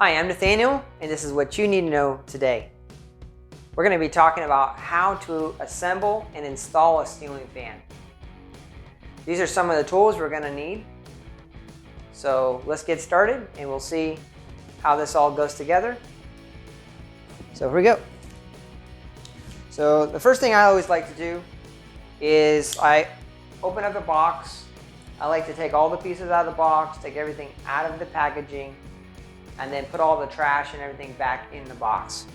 Hi, I'm Nathaniel, and this is what you need to know today. We're going to be talking about how to assemble and install a ceiling fan. These are some of the tools we're going to need. So let's get started and we'll see how this all goes together. So here we go. So the first thing I always like to do is I open up the box. I like to take all the pieces out of the box, take everything out of the packaging, and then put all the trash and everything back in the box.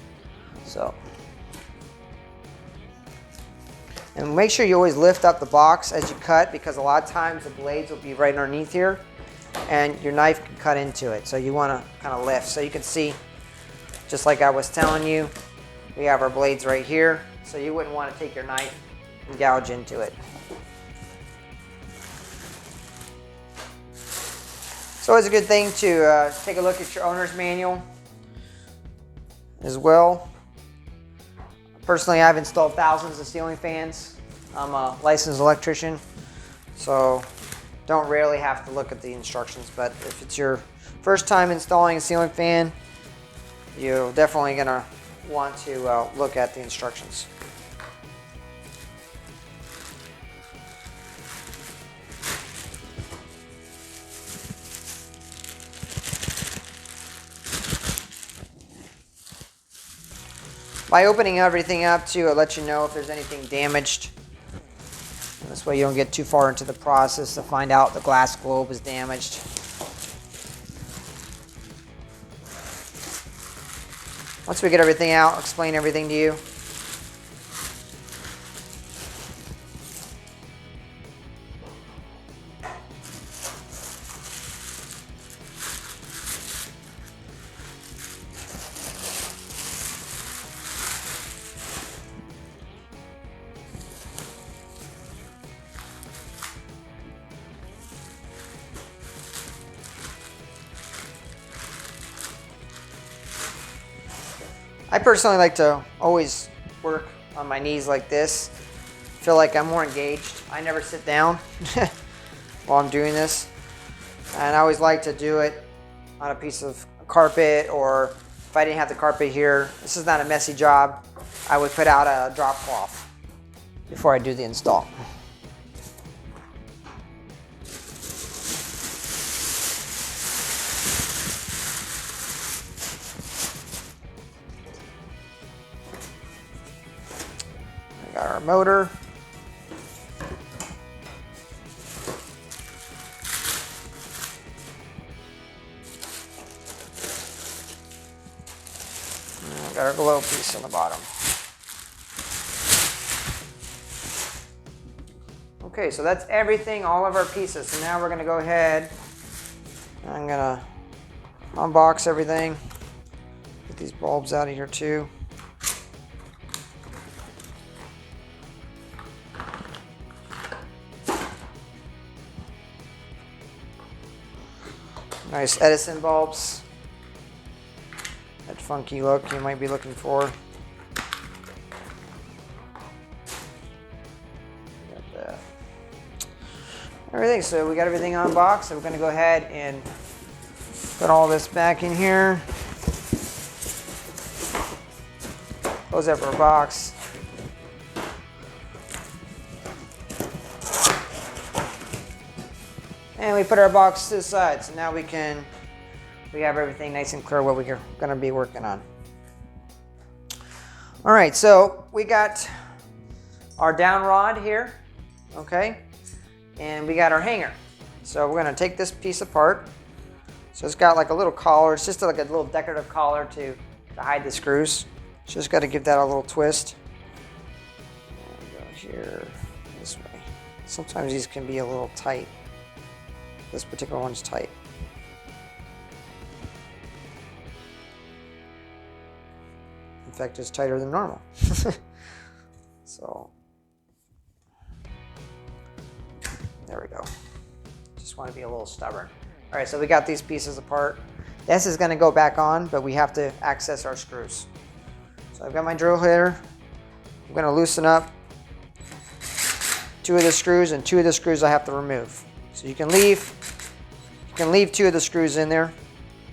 And make sure you always lift up the box as you cut, because a lot of times the blades will be right underneath here and your knife can cut into it. So you want to kind of lift. So you can see, just like I was telling you, we have our blades right here. So you wouldn't want to take your knife and gouge into it. It's always a good thing to take a look at your owner's manual as well. Personally, I've installed thousands of ceiling fans. I'm a licensed electrician, so don't rarely have to look at the instructions. But if it's your first time installing a ceiling fan, you're definitely going to want to look at the instructions. By opening everything up too, it'll let you know if there's anything damaged. And this way you don't get too far into the process to find out the glass globe is damaged. Once we get everything out, I'll explain everything to you. I personally like to always work on my knees like this. Feel like I'm more engaged. I never sit down while I'm doing this. And I always like to do it on a piece of carpet, or if I didn't have the carpet here, this is not a messy job, I would put out a drop cloth before I do the install. Got our motor. And got our glow piece on the bottom. Okay, so that's everything, all of our pieces. So now we're going to go ahead. I'm going to unbox everything. Get these bulbs out of here too. Nice Edison bulbs. That funky look you might be looking for. Got that. Everything. So we got everything unboxed. So we're going to go ahead and put all this back in here. Close up our box. And we put our box to the side, so now we have everything nice and clear what we're going to be working on. All right, so we got our down rod here, okay, and we got our hanger. So we're going to take this piece apart. So it's got like a little collar. It's just like a little decorative collar to hide the screws. Just got to give that a little twist. And go here this way. Sometimes these can be a little tight. This particular one's tight. In fact, it's tighter than normal. So there we go. Just want to be a little stubborn. All right, so we got these pieces apart. This is going to go back on, but we have to access our screws. So I've got my drill here. I'm going to loosen up 2 of the screws, and 2 of the screws I have to remove. So you can leave 2 of the screws in there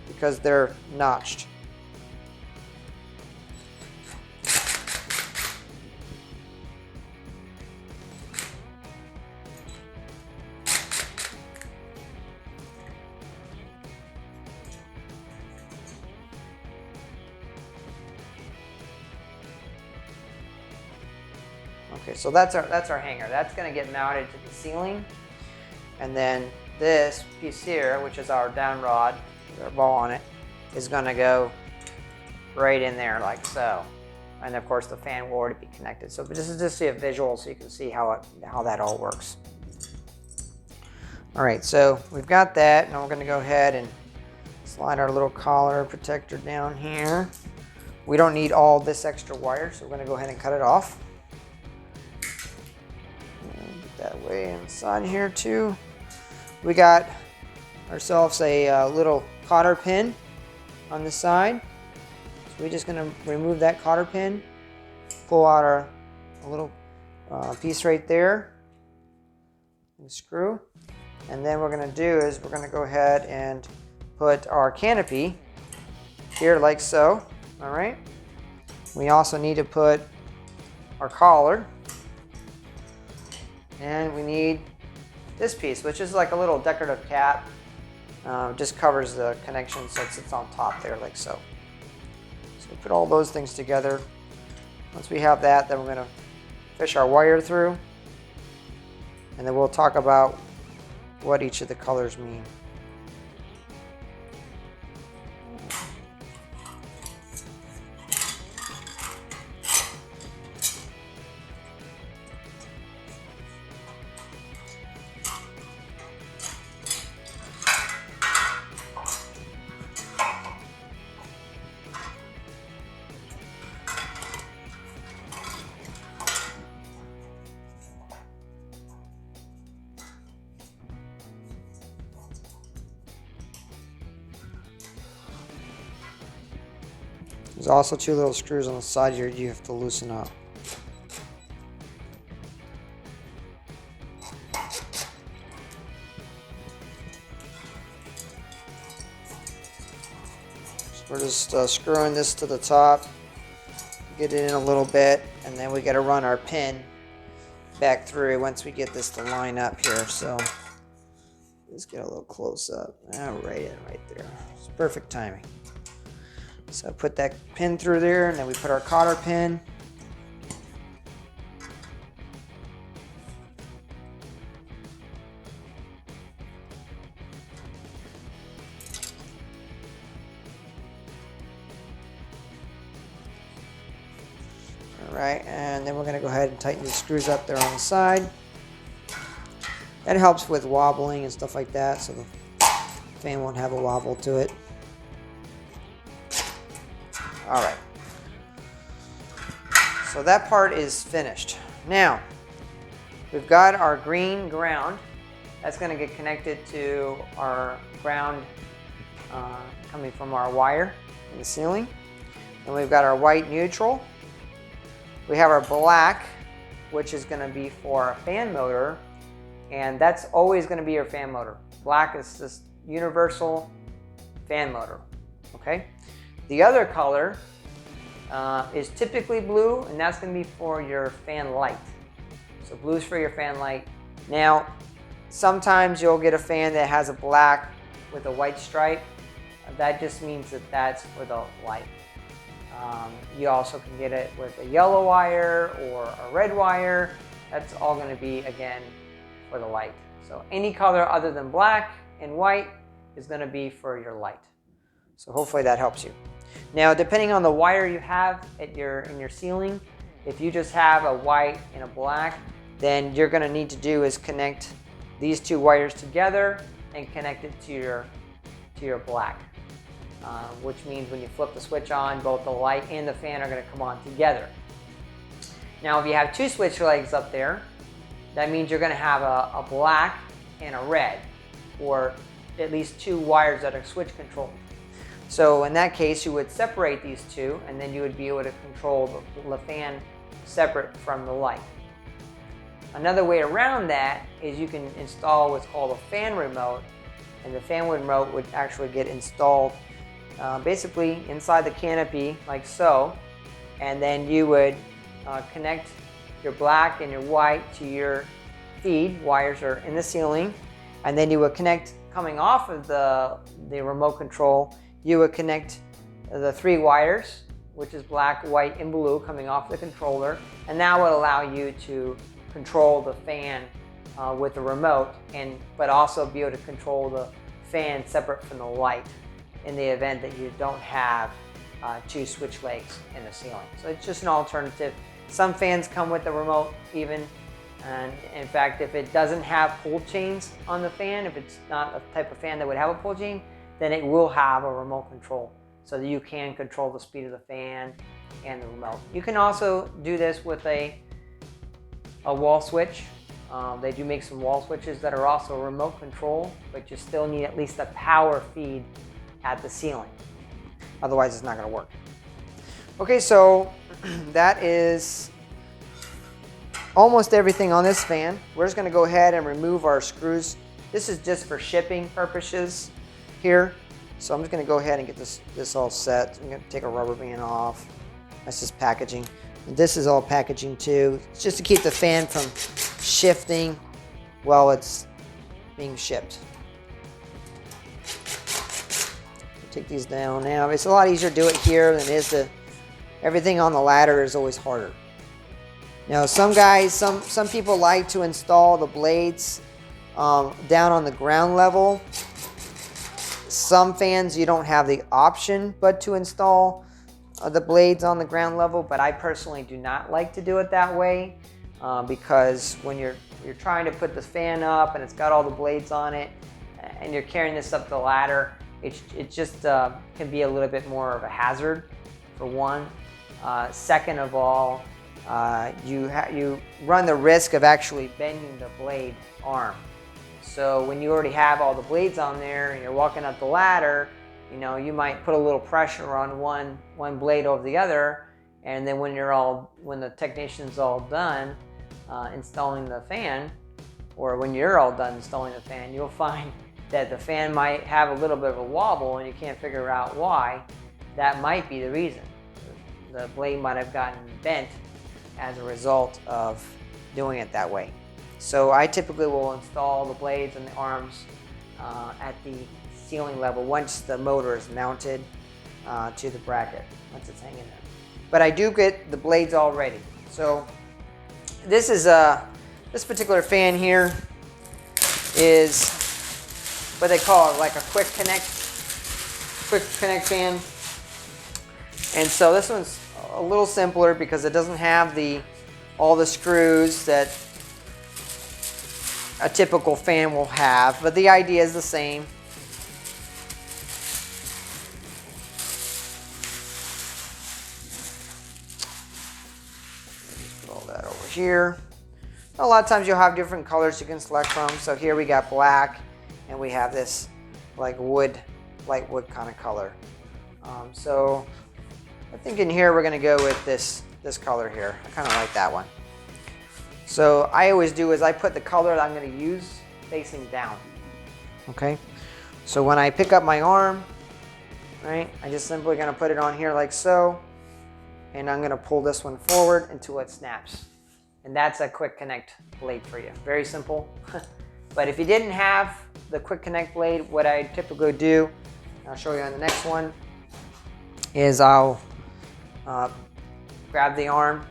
because they're notched. Okay, so that's our hanger. That's going to get mounted to the ceiling, and then this piece here, which is our down rod with our ball on it, is going to go right in there like so. And of course, the fan will already be connected. So, but this is just a visual, so you can see how that all works. All right, so we've got that. Now we're going to go ahead and slide our little collar protector down here. We don't need all this extra wire, so we're going to go ahead and cut it off. That way inside here too. We got ourselves a little cotter pin on the side. So we're just going to remove that cotter pin, pull out our little piece right there, and screw. And then what we're going to do is we're going to go ahead and put our canopy here like so. All right. We also need to put our collar. And we need this piece, which is like a little decorative cap. Just covers the connection so it sits on top there like so. So we put all those things together. Once we have that, then we're going to fish our wire through. And then we'll talk about what each of the colors mean. There's also 2 little screws on the side here you have to loosen up. So we're just screwing this to the top, get it in a little bit, and then we got to run our pin back through once we get this to line up here. So let's get a little close up. Right in right there. It's perfect timing. So put that pin through there, and then we put our cotter pin. All right, and then we're going to go ahead and tighten the screws up there on the side. That helps with wobbling and stuff like that, so the fan won't have a wobble to it. All right, so that part is finished. Now, we've got our green ground. That's going to get connected to our ground coming from our wire in the ceiling. And we've got our white neutral. We have our black, which is going to be for a fan motor. And that's always going to be your fan motor. Black is this universal fan motor, okay? The other color is typically blue, and that's going to be for your fan light. So blue is for your fan light. Now, sometimes you'll get a fan that has a black with a white stripe. That just means that that's for the light. You also can get it with a yellow wire or a red wire. That's all going to be, again, for the light. So any color other than black and white is going to be for your light. So hopefully that helps you. Now, depending on the wire you have in your ceiling, if you just have a white and a black, then you're going to need to do is connect these 2 wires together and connect it to your black. which means when you flip the switch on, both the light and the fan are going to come on together. Now, if you have two switch legs up there, that means you're going to have a black and a red, or at least two wires that are switch controlled. So in that case, you would separate these two, and then you would be able to control the fan separate from the light. Another way around that is you can install what's called a fan remote, and the fan remote would actually get installed basically inside the canopy like so, and then you would connect your black and your white to your feed. Wires are in the ceiling, and then you would connect, coming off of the remote control, you would connect the three wires, which is black, white, and blue, coming off the controller, and that would allow you to control the fan with the remote, but also be able to control the fan separate from the light in the event that you don't have two switch legs in the ceiling. So it's just an alternative. Some fans come with the remote even, and in fact, if it doesn't have pull chains on the fan, if it's not a type of fan that would have a pull chain, then it will have a remote control so that you can control the speed of the fan and the remote. You can also do this with a wall switch. They do make some wall switches that are also remote control, but you still need at least a power feed at the ceiling. Otherwise, it's not going to work. Okay, so that is almost everything on this fan. We're just going to go ahead and remove our screws. This is just for shipping purposes here. So I'm just going to go ahead and get this all set. I'm going to take a rubber band off. That's just packaging. And this is all packaging too. It's just to keep the fan from shifting while it's being shipped. Take these down now. It's a lot easier to do it here than it is to, everything on the ladder is always harder. Now some guys, some people like to install the blades down on the ground level. Some fans you don't have the option but to install the blades on the ground level, but I personally do not like to do it that way because when you're trying to put the fan up and it's got all the blades on it and you're carrying this up the ladder, it just can be a little bit more of a hazard, for one. Second of all, you run the risk of actually bending the blade arm. So when you already have all the blades on there and you're walking up the ladder, you know, you might put a little pressure on one blade over the other, and then when the technician's all done installing the fan, or when you're all done installing the fan, you'll find that the fan might have a little bit of a wobble and you can't figure out why. That might be the reason. The blade might have gotten bent as a result of doing it that way. So I typically will install the blades and the arms at the ceiling level once the motor is mounted to the bracket, once it's hanging there. But I do get the blades all ready. So this is this particular fan here is what they call it, like a quick connect fan. And so this one's a little simpler because it doesn't have all the screws that a typical fan will have, but the idea is the same. Put all that over here. A lot of times you'll have different colors you can select from. So here we got black, and we have this like light wood kind of color. So I think in here we're going to go with this color here. I kind of like that one. So I always do is I put the color that I'm going to use facing down. Okay. So when I pick up my arm, right, I just simply going to put it on here like so, and I'm going to pull this one forward until it snaps. And that's a quick connect blade for you. Very simple. But if you didn't have the quick connect blade, what I typically do, I'll show you on the next one, is I'll grab the arm,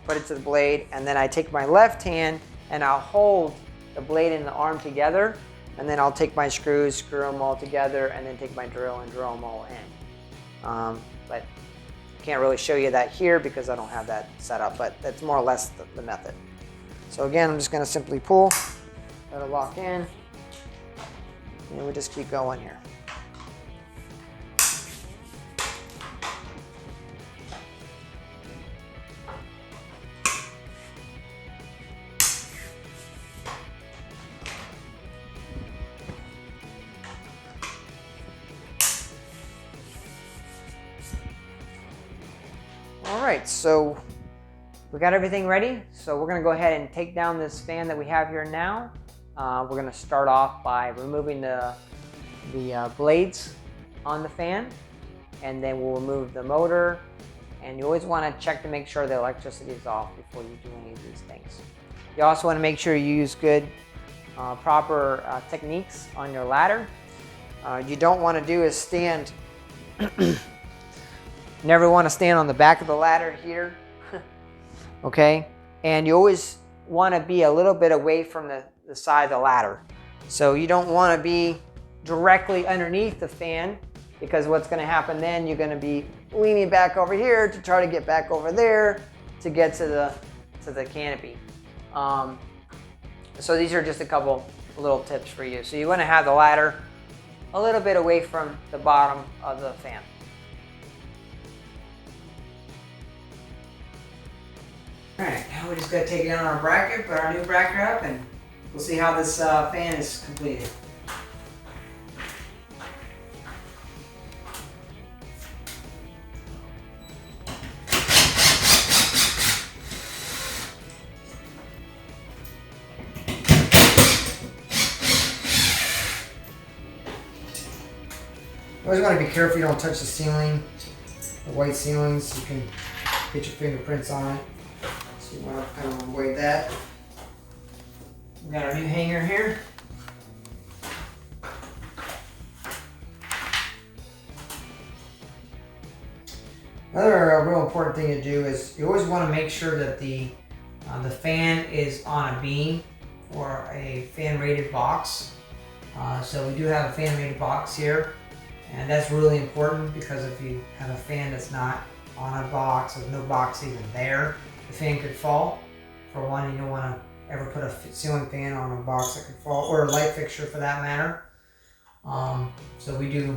put it to the blade, and then I take my left hand and I'll hold the blade and the arm together, and then I'll take my screws, screw them all together, and then take my drill and drill them all in. But I can't really show you that here because I don't have that set up, but that's more or less the method. So again, I'm just going to simply pull, let it lock in, and we just keep going here. All right, so we got everything ready. So we're gonna go ahead and take down this fan that we have here now. We're gonna start off by removing the blades on the fan, and then we'll remove the motor. And you always wanna check to make sure the electricity is off before you do any of these things. You also wanna make sure you use good, proper techniques on your ladder. You don't wanna do is stand, never wanna stand on the back of the ladder here. Okay, and you always want to be a little bit away from the side of the ladder. So you don't want to be directly underneath the fan, because what's going to happen then, you're going to be leaning back over here to try to get back over there to get to the canopy. So these are just a couple little tips for you. So you want to have the ladder a little bit away from the bottom of the fan. All right, now we just got to take down our bracket, put our new bracket up, and we'll see how this fan is completed. You always want to be careful you don't touch the ceiling, the white ceilings. You can get your fingerprints on it. So you want to kind of avoid that. We got our new hanger here. Another real important thing to do is you always want to make sure that the fan is on a beam or a fan rated box. So we do have a fan rated box here, and that's really important, because if you have a fan that's not on a box, with no box even there, the fan could fall. For one, you don't want to ever put a ceiling fan on a box that could fall, or a light fixture for that matter. So we do,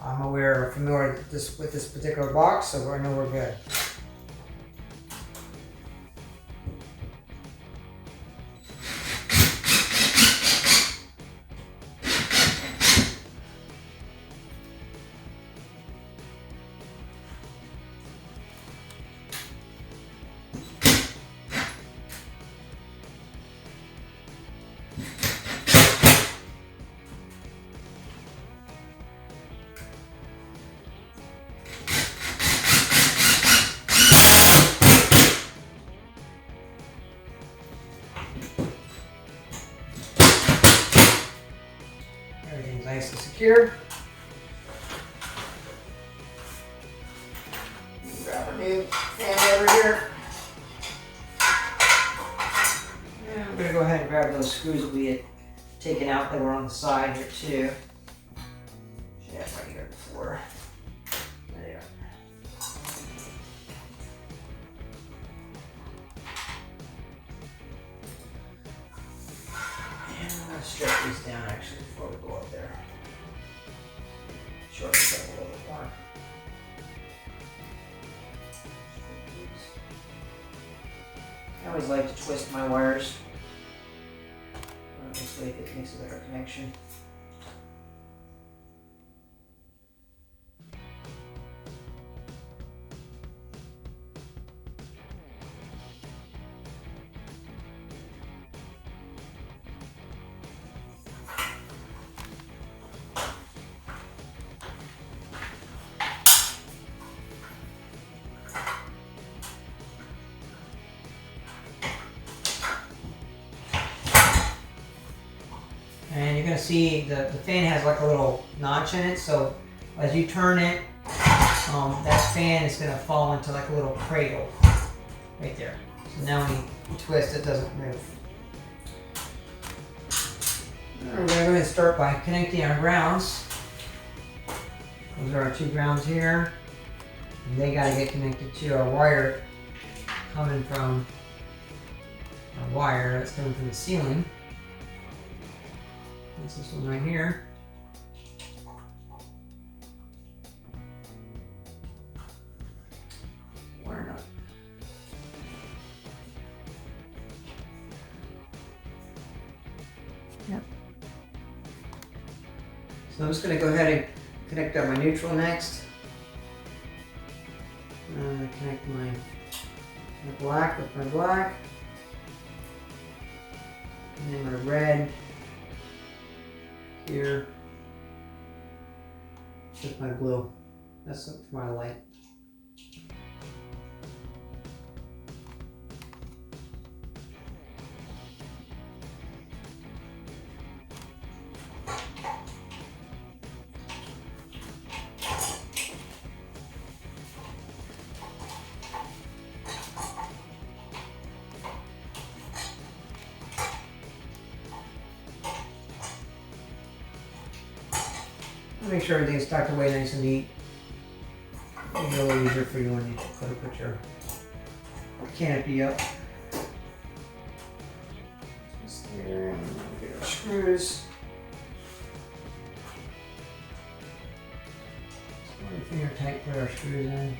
I'm familiar with this particular box, so I know we're good. Everything's nice and secure. Grab our new fan over here. And I'm going to go ahead and grab those screws that we had taken out that were on the side here too. Should have right here before. There they are. And I'm going to strap these down actually before we go up there. Shorten this up a little bit more. I always like to twist my wires. This way it makes a better connection. And you're going to see the fan has like a little notch in it, so as you turn it, that fan is going to fall into like a little cradle right there. So now when you twist, it doesn't move. We're going to go ahead and start by connecting our grounds. Those are our two grounds here. And they got to get connected to our wire coming from our wire that's coming from the ceiling. That's this one right here. Wire nut. Yep. So I'm just going to go ahead and connect up my neutral next. I'm going to connect my black with my black. And then my red here with my blue. That's for my light. Make sure everything's tucked away nice and neat. It'll be a little easier for you when you put your canopy up. Just there, and we'll get our screws. Just finger tight, put our screws in.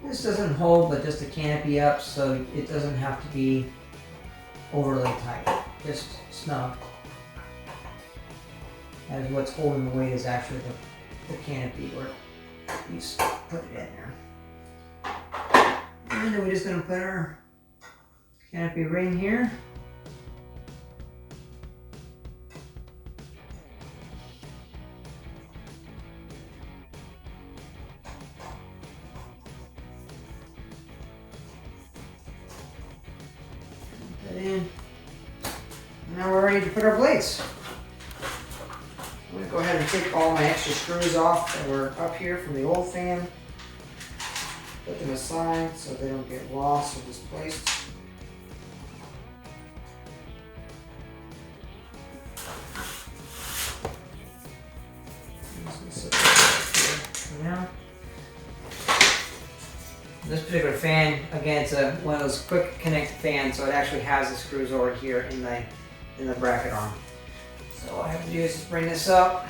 This doesn't hold, but just the canopy up, so it doesn't have to be overly tight, just snug. As what's holding the weight is actually the canopy, where you just put it in there. And then we're just going to put our canopy ring here. In. Now we're ready to put our blades. I'm going to go ahead and take all my extra screws off that were up here from the old fan. Put them aside so they don't get lost or displaced. I'm just going to set that here for now. This particular fan, again, it's one of those quick connect fans, so it actually has the screws over here in the bracket arm. So all I have to do is just bring this up.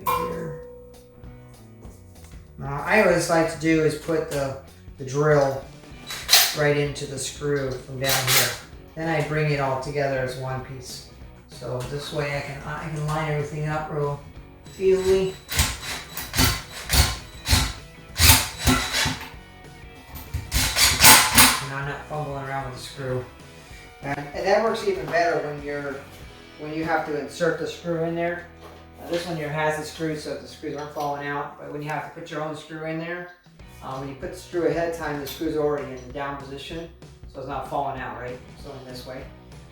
Here. Now, I always like to do is put the drill right into the screw from down here. Then I bring it all together as one piece. So this way I can line everything up real easily. And I'm not fumbling around with the screw. And that works even better when you have to insert the screw in there. This one here has the screws, so the screws aren't falling out. But when you have to put your own screw in there, when you put the screw ahead of time, the screw's already in the down position, so it's not falling out, right? So in this way.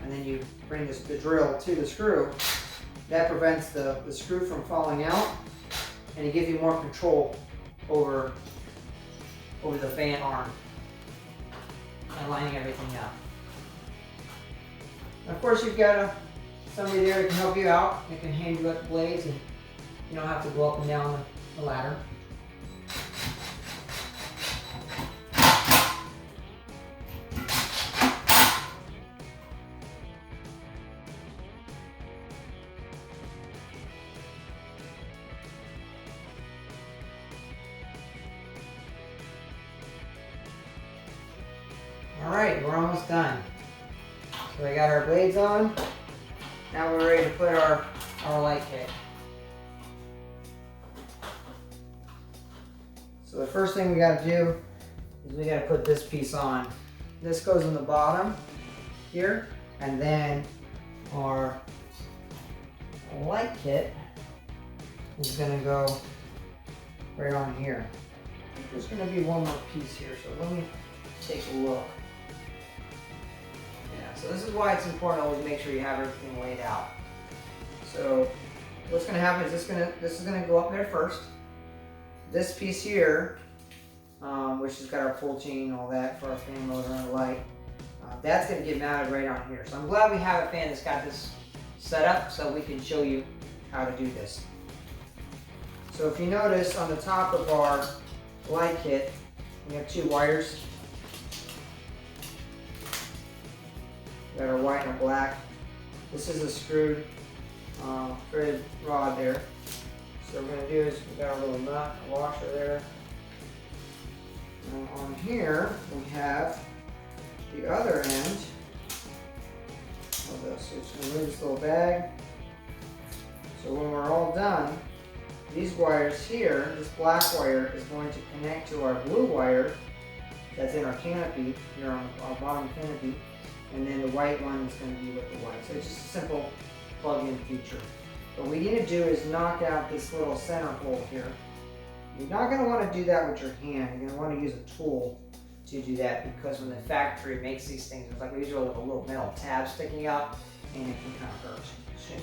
And then you bring the drill to the screw. That prevents the screw from falling out, and it gives you more control over the fan arm and lining everything up. And of course, you've got somebody there that can help you out. They can hand you up the blades, and you don't have to go up and down the ladder. Alright, we're almost done. So we got our blades on. Now we're ready to put our light kit. So the first thing we got to do is we got to put this piece on. This goes in the bottom here, and then our light kit is going to go right on here. There's going to be one more piece here, so let me take a look. Yeah, so this is why it's important to always make sure you have everything laid out. So what's going to happen is this is going to go up there first. This piece here, which has got our full chain and all that for our fan motor and our light, that's going to get mounted right on here. So I'm glad we have a fan that's got this set up so we can show you how to do this. So if you notice on the top of our light kit, we have 2 wires. We got our white and our black. This is a screwed threaded rod there. So what we're going to do is we got a little nut, a washer there. And on here we have the other end of this. So it's going to remove this little bag. So when we're all done, these wires here, this black wire is going to connect to our blue wire that's in our canopy, here on our bottom canopy, and then the white one is going to be with the white. So it's just a simple plug-in feature. What we need to do is knock out this little center hole here. You're not going to want to do that with your hand. You're going to want to use a tool to do that, because when the factory makes these things, it's like these are like a little metal tab sticking out, and it can kind of hurt. So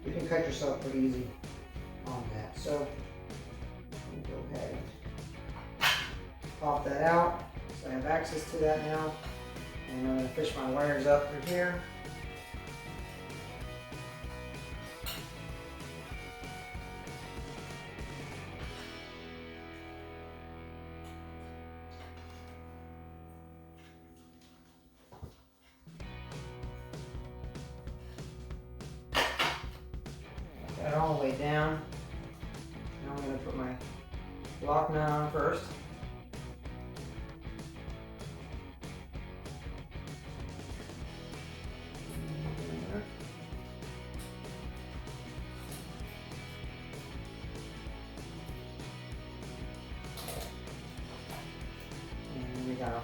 you can cut yourself pretty easy on that. So let me go ahead and pop that out. So I have access to that now. And I'm going to fish my wires up through here. Got it all the way down. Now I'm going to put my lock nut on first. And we got our nut.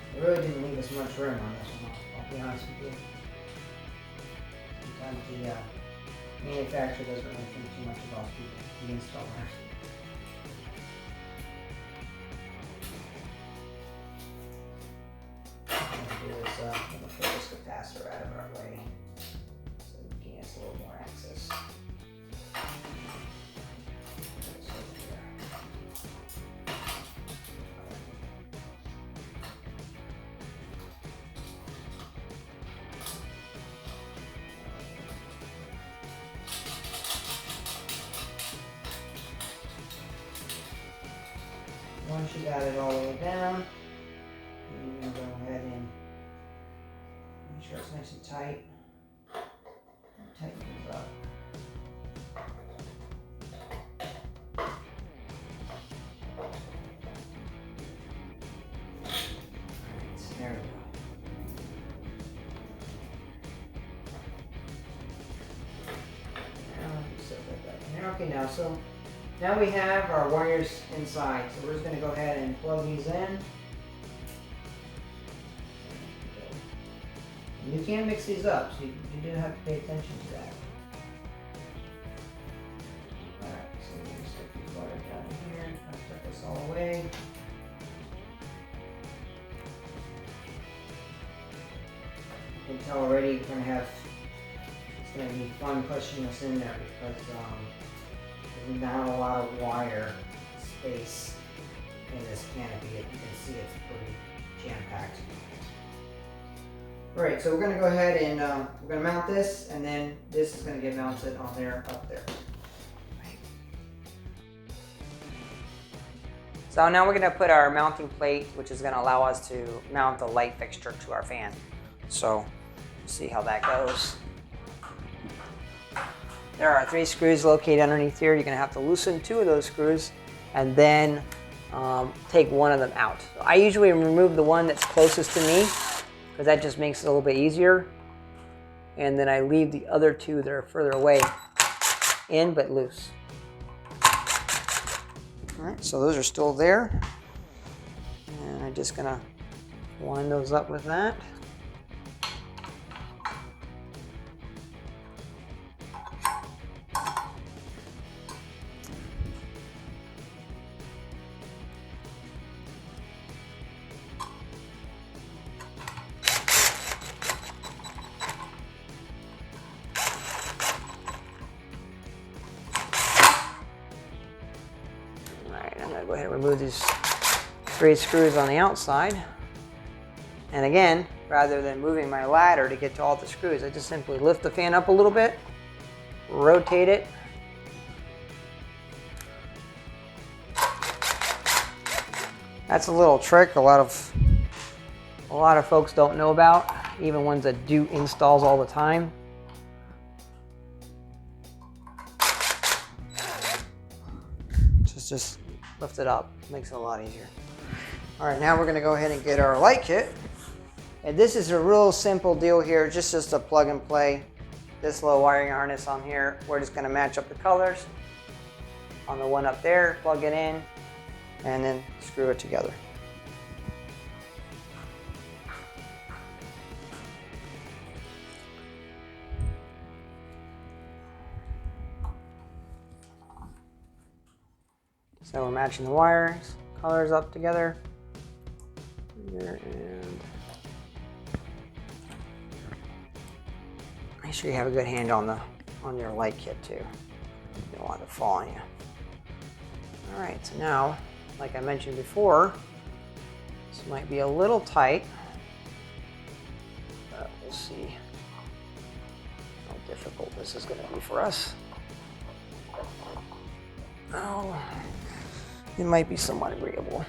I really didn't leave us much room on this one, I'll be honest with you. Sometimes the manufacturer doesn't really think too much about the installer. What I'm going to do is I'm going to pull this capacitor out of our way so we can get us a little more access. Once you got it all the way down, you're going to go ahead and make sure it's nice and tight. Tighten things up. Alright, there we go. Now, set that back in there. Okay, now we have our wires inside, so we're just going to go ahead and plug these in. And you can mix these up, so you do have to pay attention to that. Alright, so we're going to stick these wires down in here, tuck this all away. You can tell already it's going to be fun pushing this in there, because there's not a lot of wire space in this canopy. You can see it's pretty jam-packed. Alright, so we're going to go ahead and we're going to mount this, and then this is going to get mounted on there, up there. So now we're going to put our mounting plate, which is going to allow us to mount the light fixture to our fan. So, see how that goes. There are 3 screws located underneath here. You're going to have to loosen 2 of those screws and then take one of them out. So I usually remove the one that's closest to me, because that just makes it a little bit easier. And then I leave the other 2 that are further away in but loose. Alright, so those are still there. And I'm just going to line those up with that. remove these 3 screws on the outside. And again, rather than moving my ladder to get to all the screws, I just simply lift the fan up a little bit, rotate it. That's a little trick a lot of folks don't know about, even ones that do installs all the time. Just lift it up, makes it a lot easier. All right, now we're gonna go ahead and get our light kit. And this is a real simple deal here, just a plug and play. This little wiring harness on here, we're just gonna match up the colors. On the one up there, plug it in, and then screw it together. So we're matching the wires, colors up together. Here, and make sure you have a good hand on your light kit too. You don't want it to fall on you. All right, so now, like I mentioned before, this might be a little tight, but we'll see how difficult this is going to be for us. Oh, it might be somewhat agreeable.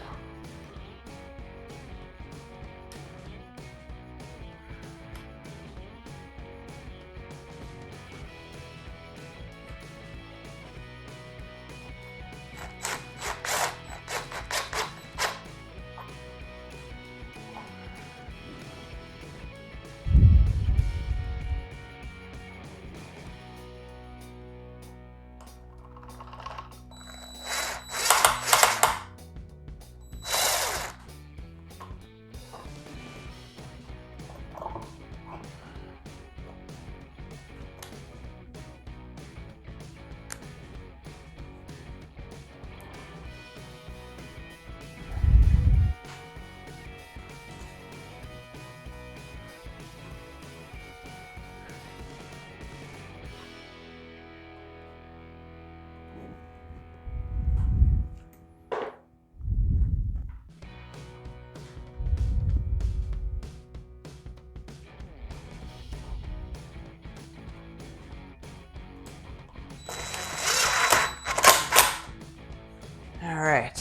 All right,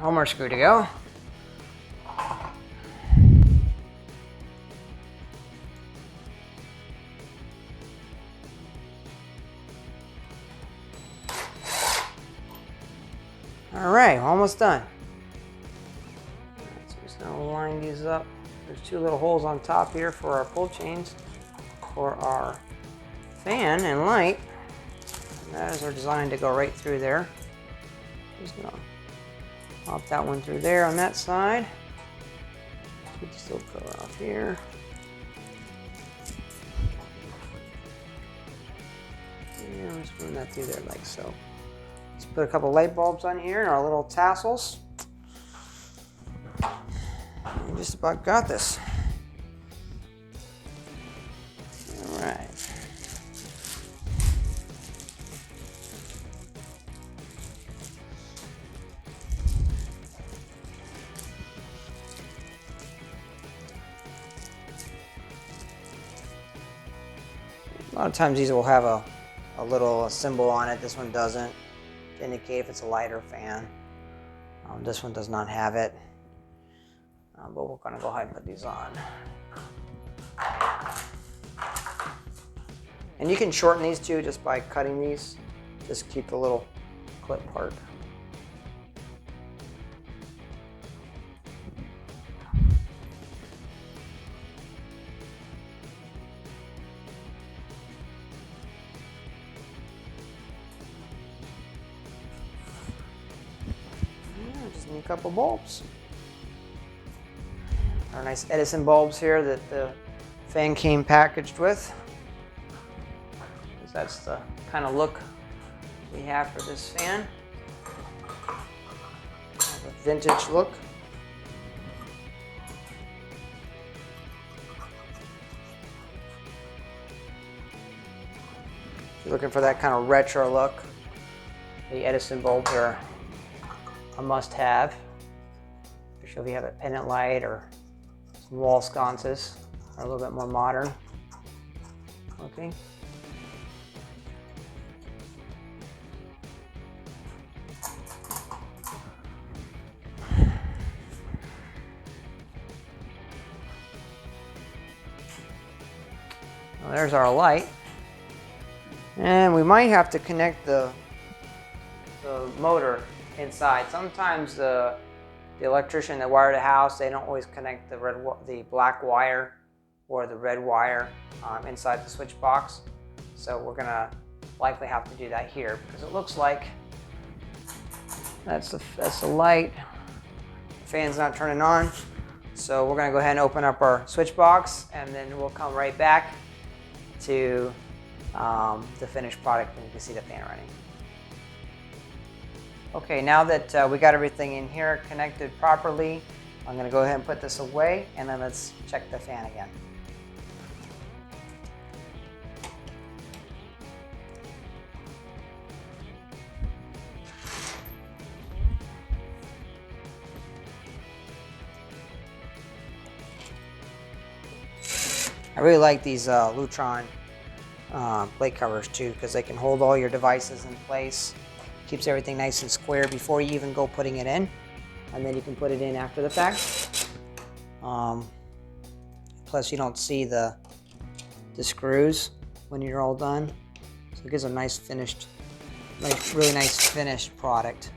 one more screw to go. All right, almost done. So we're just gonna line these up. There's 2 little holes on top here for our pull chains for our fan and light. And that is designed to go right through there. Just gonna pop that one through there on that side. Get this little cover off here. And I'm just putting that through there like so. Let's put a couple light bulbs on here and our little tassels. We just about got this. All right. A lot of times these will have a little symbol on it. This one doesn't, to indicate if it's a light or fan. This one does not have it, but we're going to go ahead and put these on. And you can shorten these too just by cutting these. Just keep the little clip part. A couple bulbs. Our nice Edison bulbs here that the fan came packaged with. That's the kind of look we have for this fan. A vintage look. If you're looking for that kind of retro look, the Edison bulbs are a must-have, especially if you have a pendant light or some wall sconces are a little bit more modern. Okay. Well, there's our light. And we might have to connect the motor inside. Sometimes the electrician that wired the house, they don't always connect the black wire or the red wire inside the switch box. So we're gonna likely have to do that here because it looks like that's the light. The fan's not turning on. So we're gonna go ahead and open up our switch box, and then we'll come right back to the finished product, and you can see the fan running. Okay, now that we got everything in here connected properly, I'm going to go ahead and put this away, and then let's check the fan again. I really like these Lutron plate covers too, because they can hold all your devices in place. Keeps everything nice and square before you even go putting it in, and then you can put it in after the fact. Plus you don't see the screws when you're all done, so it gives a nice finished, really nice finished product.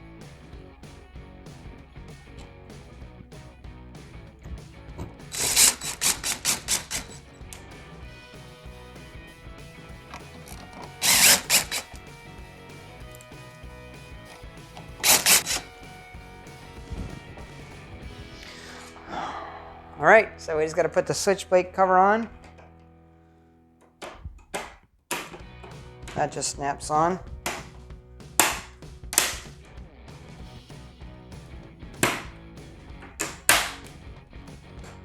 All right, so we just got to put the switch plate cover on. That just snaps on.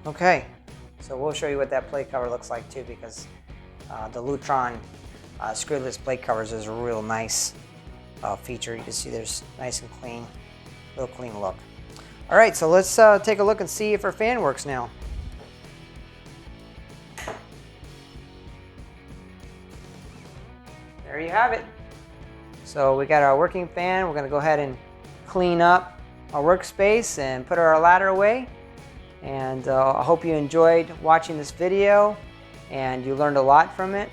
Okay, so we'll show you what that plate cover looks like too, because the Lutron screwless plate covers is a real nice feature. You can see there's nice and clean, real clean look. All right, so let's take a look and see if our fan works now. There you have it. So we got our working fan. We're gonna go ahead and clean up our workspace and put our ladder away. And I hope you enjoyed watching this video and you learned a lot from it.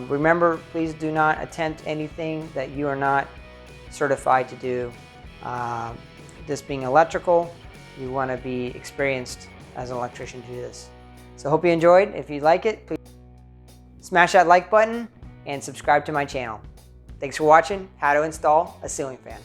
Remember, please do not attempt anything that you are not certified to do. This being electrical, you want to be experienced as an electrician to do this. So hope you enjoyed. If you like it, please smash that like button and subscribe to my channel. Thanks for watching how to install a ceiling fan.